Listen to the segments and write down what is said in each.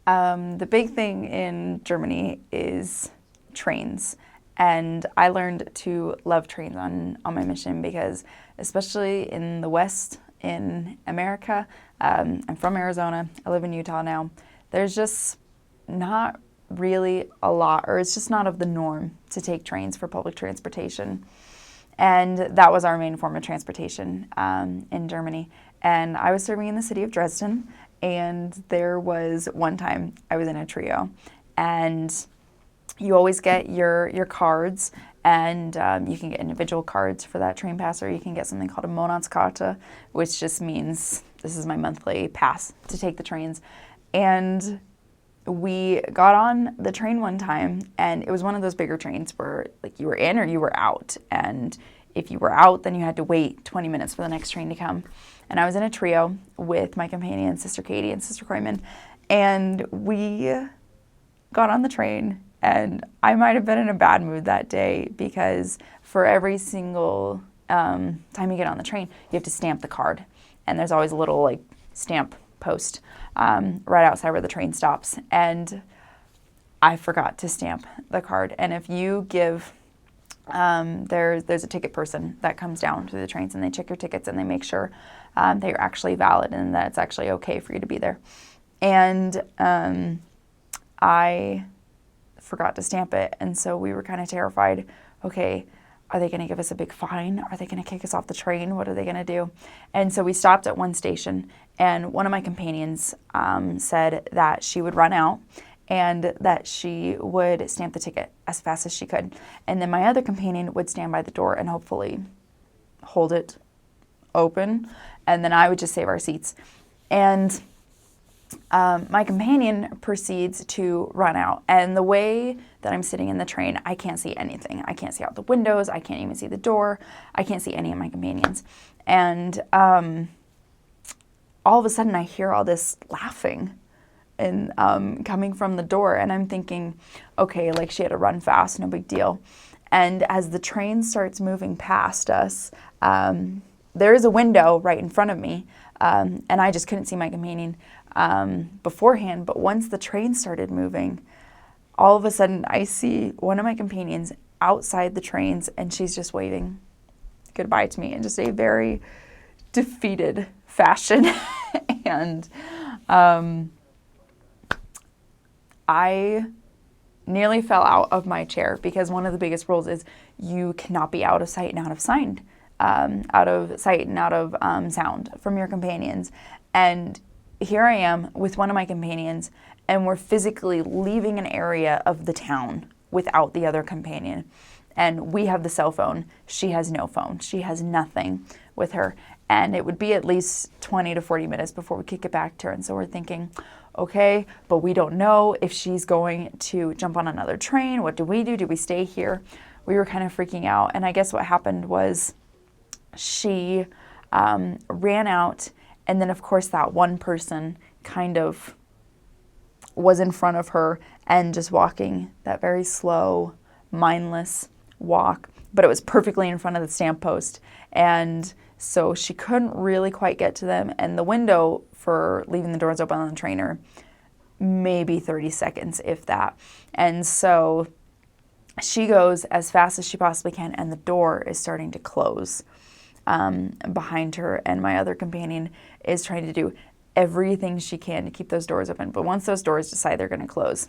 The big thing in Germany is trains. And I learned to love trains on my mission because, especially in the West, in America, I'm from Arizona, I live in Utah now, there's just not really a lot, or it's just not of the norm to take trains for public transportation. And that was our main form of transportation in Germany. And I was serving in the city of Dresden, and there was one time I was in a trio, and you always get your cards, and you can get individual cards for that train pass, or you can get something called a Monatskarte, which just means this is my monthly pass to take the trains. And we got on the train one time, and it was one of those bigger trains where like you were in or you were out, and if you were out, then you had to wait 20 minutes for the next train to come. And I was in a trio with my companion, Sister Katie and Sister Kreumann, and we got on the train, and I might have been in a bad mood that day because for every single time you get on the train, you have to stamp the card, and there's always a little like stamp post right outside where the train stops, and I forgot to stamp the card. And if you give there's a ticket person that comes down through the trains, and they check your tickets and they make sure that you're actually valid and that it's actually okay for you to be there. And I forgot to stamp it, and so we were kind of terrified. Okay, are they going to give us a big fine? Are they going to kick us off the train? What are they going to do? And so we stopped at one station, and one of my companions said that she would run out and that she would stamp the ticket as fast as she could. And then my other companion would stand by the door and hopefully hold it open, and then I would just save our seats. And my companion proceeds to run out, and the way that I'm sitting in the train, I can't see anything. I can't see out the windows. I can't even see the door. I can't see any of my companions. And all of a sudden, I hear all this laughing and coming from the door, and I'm thinking, okay, like she had to run fast, no big deal. And as the train starts moving past us, there is a window right in front of me, and I just couldn't see my companion beforehand. But once the train started moving, all of a sudden I see one of my companions outside the trains, and she's just waving goodbye to me in just a very defeated fashion. And I nearly fell out of my chair because one of the biggest rules is you cannot be out of sight and out of sound, sound from your companions. And here I am with one of my companions, and we're physically leaving an area of the town without the other companion. And we have the cell phone. She has no phone. She has nothing with her. And it would be at least 20 to 40 minutes before we could get back to her. And so we're thinking, okay, but we don't know if she's going to jump on another train. What do we do? Do we stay here? We were kind of freaking out. And I guess what happened was she ran out. And then, of course, that one person kind of was in front of her and just walking that very slow, mindless walk. But it was perfectly in front of the stamp post. And so she couldn't really quite get to them. And the window for leaving the doors open on the train are maybe 30 seconds, if that. And so she goes as fast as she possibly can, and the door is starting to close behind her. And my other companion is trying to do everything she can to keep those doors open. But once those doors decide they're going to close,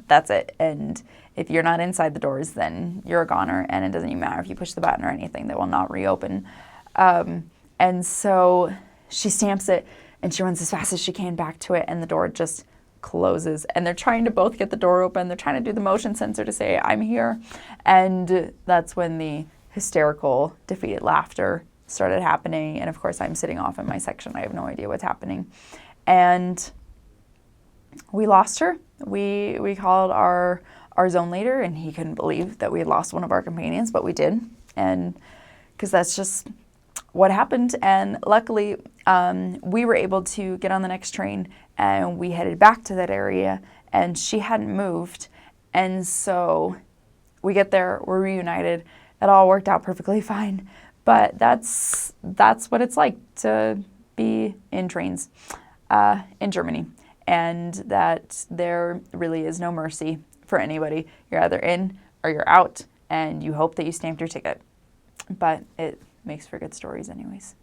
that's it. And if you're not inside the doors, then you're a goner, and it doesn't even matter if you push the button or anything, they will not reopen. And so she stamps it, and she runs as fast as she can back to it, and the door just closes. And they're trying to both get the door open. They're trying to do the motion sensor to say, I'm here. And that's when the hysterical, defeated laughter started happening. And of course, I'm sitting off in my section. I have no idea what's happening. And we lost her. We called our zone leader, and he couldn't believe that we had lost one of our companions, but we did. And because that's just what happened. And luckily, we were able to get on the next train, and we headed back to that area, and she hadn't moved. And so we get there, we're reunited. It all worked out perfectly fine. But that's what it's like to be in trains in Germany. and that there really is no mercy for anybody. You're either in or you're out, and you hope that you stamped your ticket. But it makes for good stories anyways.